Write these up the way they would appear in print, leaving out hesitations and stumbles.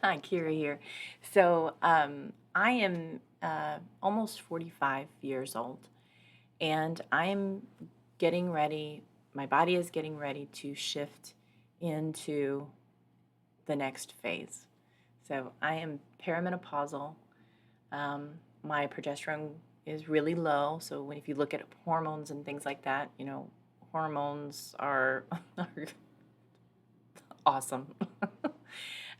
Hi, Kyra here. So I am almost 45 years old, and I'm getting ready. My body is getting ready to shift into the next phase. So I am perimenopausal. My progesterone is really low. So if you look at hormones and things like that, hormones are, are awesome.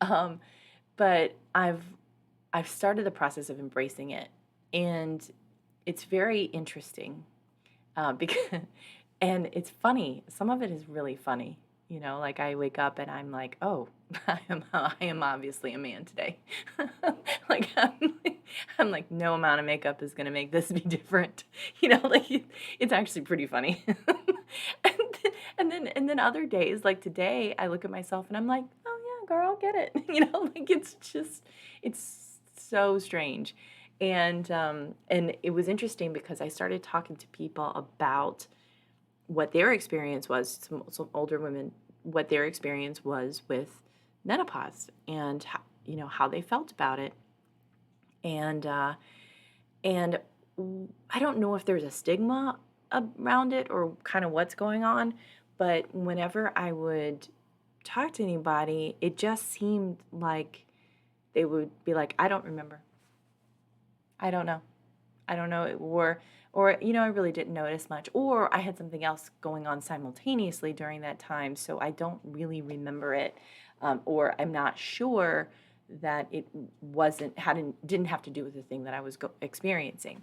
um, but I've started the process of embracing it, and it's very interesting because, and it's funny. Some of it is really funny. Like I wake up and I'm like, oh, I am obviously a man today. like I'm like, no amount of makeup is gonna make this be different. Like it's actually pretty funny. And then other days, like today, I look at myself and I'm like, oh yeah, girl, get it. Like it's so strange. And it was interesting because I started talking to people about what their experience was, some older women, what their experience was with menopause and how they felt about it. And I don't know if there's a stigma around it or kind of what's going on, but whenever I would talk to anybody, it just seemed like they would be like, I don't remember. I don't know. I don't know, or I really didn't notice much, or I had something else going on simultaneously during that time, so I don't really remember it, or I'm not sure that it didn't have to do with the thing that I was experiencing,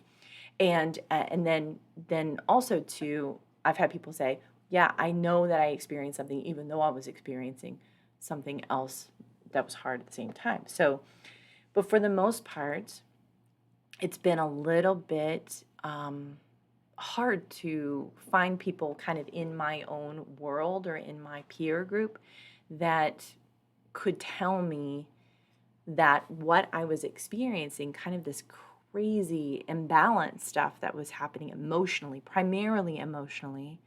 and then also too, I've had people say, yeah, I know that I experienced something even though I was experiencing something else that was hard at the same time. So, but for the most part, it's been a little bit hard to find people kind of in my own world or in my peer group that could tell me that what I was experiencing, kind of this crazy imbalance stuff that was happening emotionally, primarily emotionally,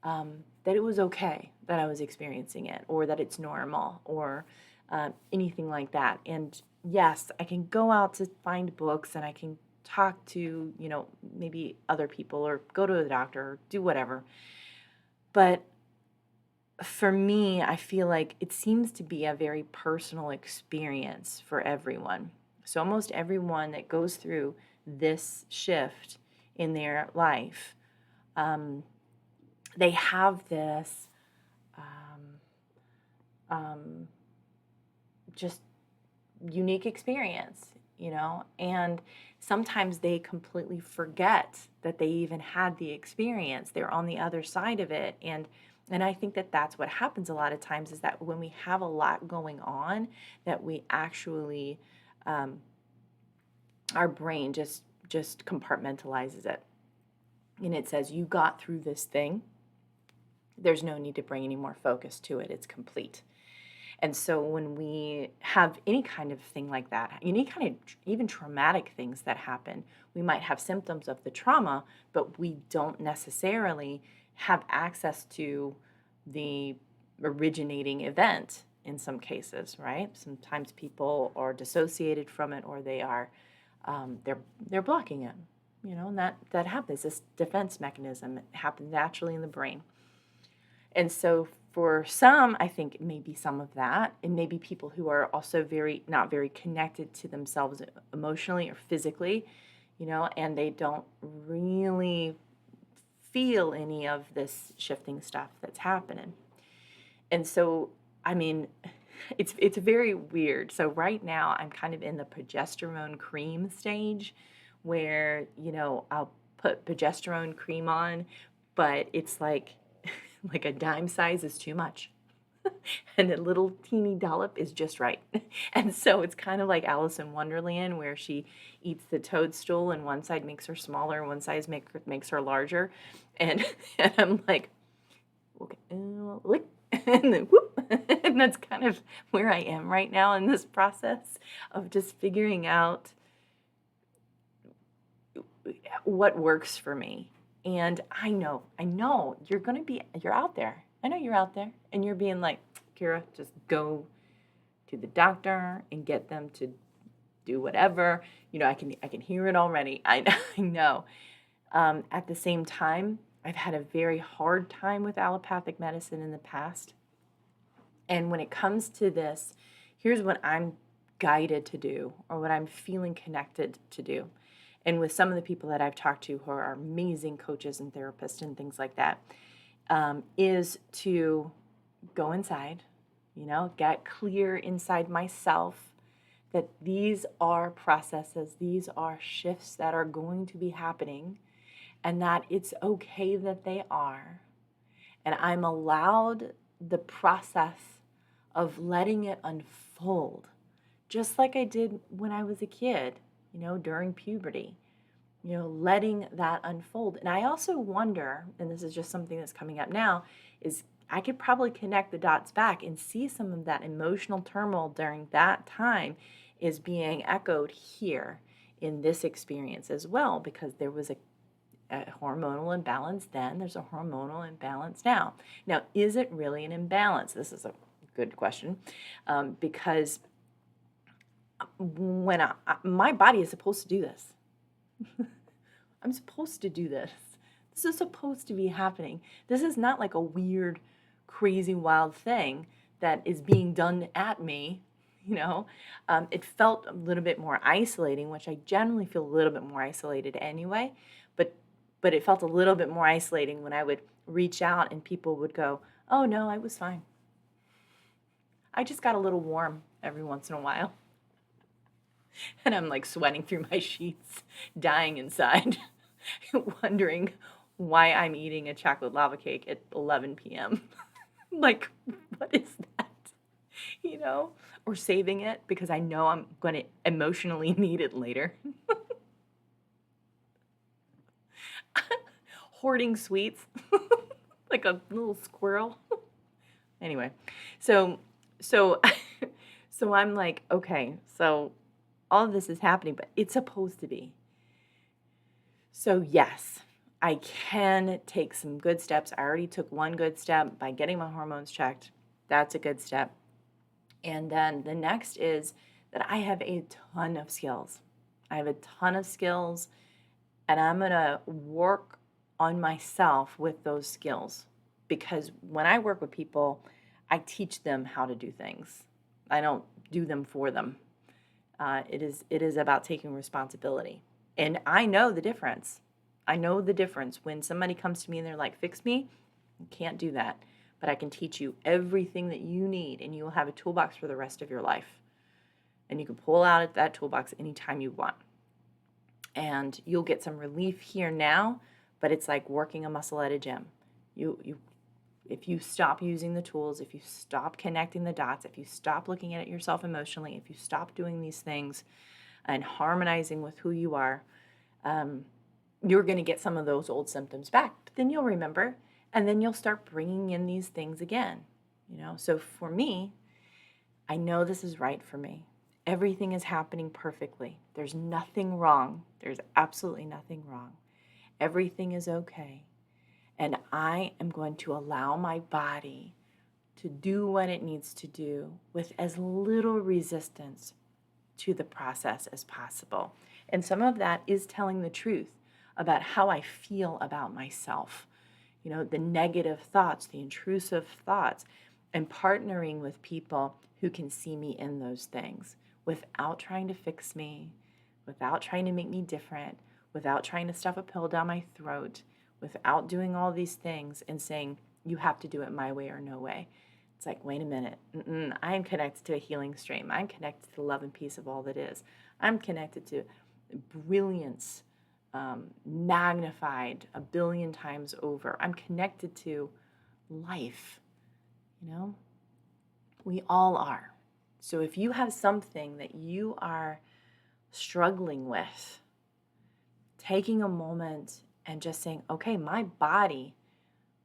that it was okay that I was experiencing it, or that it's normal, or anything like that. And yes, I can go out to find books and I can talk to, maybe other people or go to a doctor or do whatever. But for me, I feel like it seems to be a very personal experience for everyone. So almost everyone that goes through this shift in their life, um, they have this um, um, just unique experience, and sometimes they completely forget that they even had the experience. They're on the other side of it, and I think that that's what happens a lot of times, is that when we have a lot going on, that we actually um, our brain just compartmentalizes it, and it says, you got through this thing, there's no need to bring any more focus to it, it's complete. And so when we have any kind of thing like that, any kind of even traumatic things that happen, we might have symptoms of the trauma, but we don't necessarily have access to the originating event in some cases, right? Sometimes people are dissociated from it, or they're blocking it, and that happens. This defense mechanism, it happens naturally in the brain. And so for some, I think it may be some of that. It may be people who are also not very connected to themselves emotionally or physically, and they don't really feel any of this shifting stuff that's happening. And so, I mean, it's very weird. So right now I'm kind of in the progesterone cream stage where, I'll put progesterone cream on, but it's like like a dime size is too much. And a little teeny dollop is just right. And so it's kind of like Alice in Wonderland, where she eats the toadstool and one side makes her smaller, one side makes her larger. And, and I'm like, okay, lick, and then whoop. And that's kind of where I am right now in this process of just figuring out what works for me. And I know you're out there. I know you're out there, and you're being like, Kyra, just go to the doctor and get them to do whatever. I can hear it already. I know. At the same time, I've had a very hard time with allopathic medicine in the past. And when it comes to this, here's what I'm guided to do, or what I'm feeling connected to do. And with some of the people that I've talked to who are amazing coaches and therapists and things like that, is to go inside, get clear inside myself that these are processes, these are shifts that are going to be happening, and that it's okay that they are. And I'm allowed the process of letting it unfold, just like I did when I was a kid, during puberty, letting that unfold. And I also wonder, and this is just something that's coming up now, is I could probably connect the dots back and see some of that emotional turmoil during that time is being echoed here in this experience as well, because there was a hormonal imbalance then, there's a hormonal imbalance now. Now, is it really an imbalance? This is a good question, because when my body is supposed to do this. I'm supposed to do this. This is supposed to be happening. This is not like a weird, crazy, wild thing that is being done at me. It felt a little bit more isolating, which I generally feel a little bit more isolated anyway. But it felt a little bit more isolating when I would reach out and people would go, "Oh no, I was fine. I just got a little warm every once in a while." And I'm like sweating through my sheets, dying inside, wondering why I'm eating a chocolate lava cake at 11 p.m. Like, what is that? Or saving it because I know I'm going to emotionally need it later. Hoarding sweets like a little squirrel. Anyway, so I'm like, okay, so all of this is happening, but it's supposed to be. So yes, I can take some good steps. I already took one good step by getting my hormones checked. That's a good step. And then the next is that I have a ton of skills. I have a ton of skills, and I'm going to work on myself with those skills, because when I work with people, I teach them how to do things. I don't do them for them. It is about taking responsibility. And I know the difference. I know the difference when somebody comes to me and they're like, "Fix me." I can't do that. But I can teach you everything that you need, and you will have a toolbox for the rest of your life. And you can pull out that toolbox anytime you want. And you'll get some relief here now, but it's like working a muscle at a gym. If you stop using the tools, if you stop connecting the dots, if you stop looking at it yourself emotionally, if you stop doing these things and harmonizing with who you are, you're going to get some of those old symptoms back. But then you'll remember, and then you'll start bringing in these things again. So for me, I know this is right for me. Everything is happening perfectly. There's nothing wrong. There's absolutely nothing wrong. Everything is okay. And I am going to allow my body to do what it needs to do with as little resistance to the process as possible. And some of that is telling the truth about how I feel about myself. The negative thoughts, the intrusive thoughts, and partnering with people who can see me in those things without trying to fix me, without trying to make me different, without trying to stuff a pill down my throat, without doing all these things and saying, you have to do it my way or no way. It's like, wait a minute. I am connected to a healing stream. I'm connected to the love and peace of all that is. I'm connected to brilliance, magnified 1 billion times over. I'm connected to life. We all are. So if you have something that you are struggling with, taking a moment and just saying, okay, my body,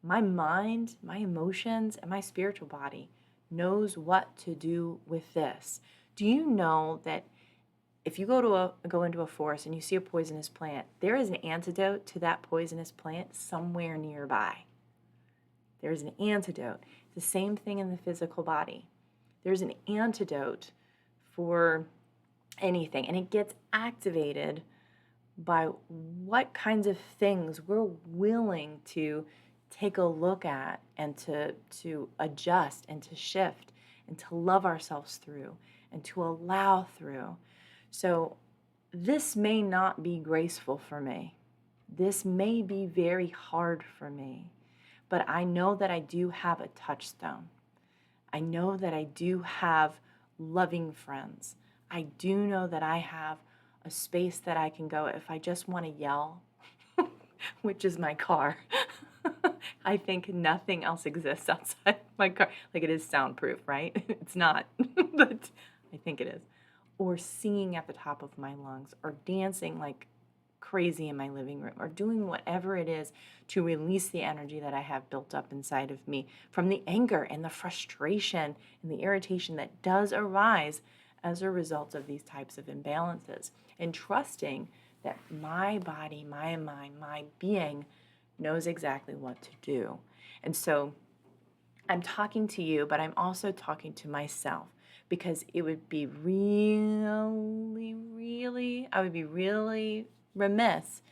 my mind, my emotions, and my spiritual body knows what to do with this. Do you know that if you go into a forest and you see a poisonous plant, there is an antidote to that poisonous plant somewhere nearby. There is an antidote. The same thing in the physical body. there's an antidote for anything, and it gets activated by what kinds of things we're willing to take a look at and to adjust and to shift and to love ourselves through and to allow through. So this may not be graceful for me. This may be very hard for me, but I know that I do have a touchstone. I know that I do have loving friends. I do know that I have a space that I can go if I just want to yell, which is my car. I think nothing else exists outside my car. Like, it is soundproof, right? It's not, but I think it is. Or singing at the top of my lungs, or dancing like crazy in my living room, or doing whatever it is to release the energy that I have built up inside of me from the anger and the frustration and the irritation that does arise as a result of these types of imbalances, and trusting that my body, my mind, my being knows exactly what to do. And so I'm talking to you, but I'm also talking to myself, because it would be I would be really remiss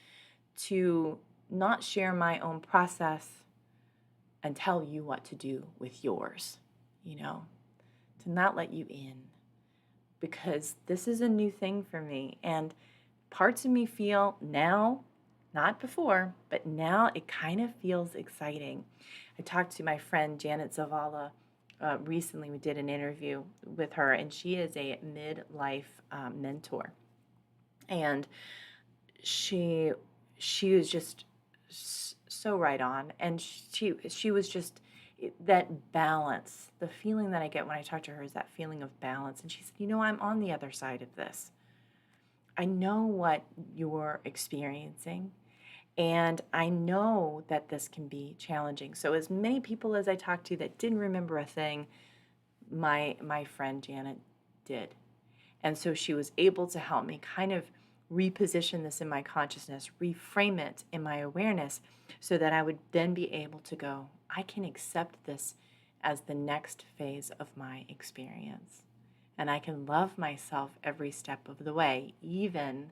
to not share my own process and tell you what to do with yours, to not let you in, because this is a new thing for me. And parts of me feel now, not before, but now it kind of feels exciting. I talked to my friend Janet Zavala recently. We did an interview with her, and she is a midlife mentor. And she was just so right on, and she was just that balance. The feeling that I get when I talk to her is that feeling of balance. And she said, I'm on the other side of this. I know what you're experiencing, and I know that this can be challenging. So as many people as I talked to that didn't remember a thing, my friend Janet did. And so she was able to help me kind of reposition this in my consciousness, reframe it in my awareness, so that I would then be able to go, I can accept this as the next phase of my experience. And I can love myself every step of the way, even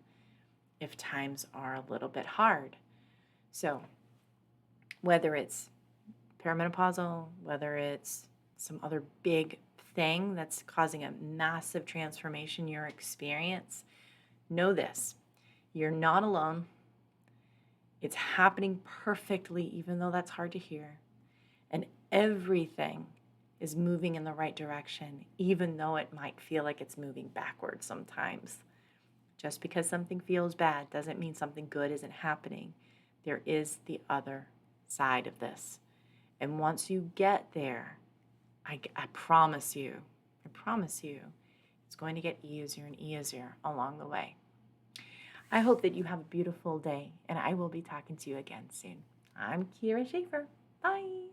if times are a little bit hard. So whether it's perimenopausal, whether it's some other big thing that's causing a massive transformation in your experience, know this: you're not alone. It's happening perfectly, even though that's hard to hear. And everything is moving in the right direction, even though it might feel like it's moving backwards sometimes. Just because something feels bad doesn't mean something good isn't happening. There is the other side of this. And once you get there, I promise you, it's going to get easier and easier along the way. I hope that you have a beautiful day, and I will be talking to you again soon. I'm Kyra Schaefer. Bye.